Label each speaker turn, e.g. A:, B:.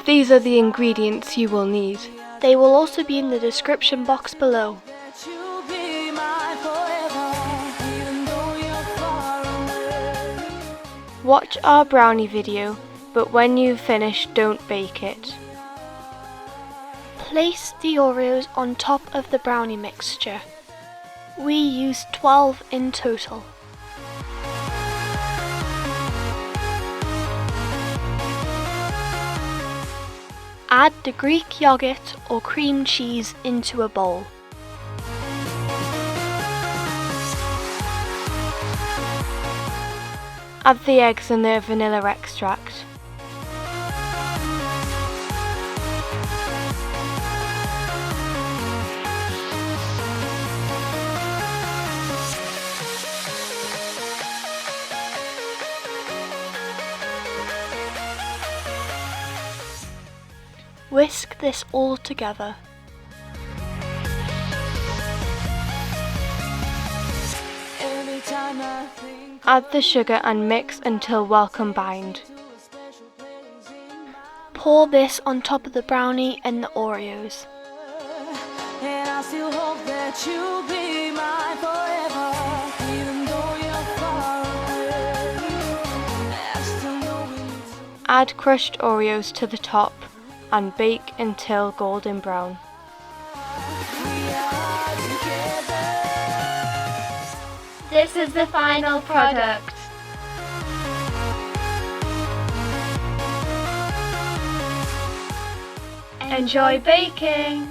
A: These are the ingredients you will need.
B: They will also be in the description box below.
A: Watch our brownie video, but when you've finished, don't bake it.
B: Place the Oreos on top of the brownie mixture. We used 12 in total. Add the Greek yogurt or cream cheese into a bowl.
A: Add the eggs and the vanilla extract.
B: Whisk this all together.
A: Add the sugar and mix until well combined.
B: Pour this on top of the brownie and the Oreos.
A: Add crushed Oreos to the top and bake until golden brown.
C: This is the final product. Enjoy baking!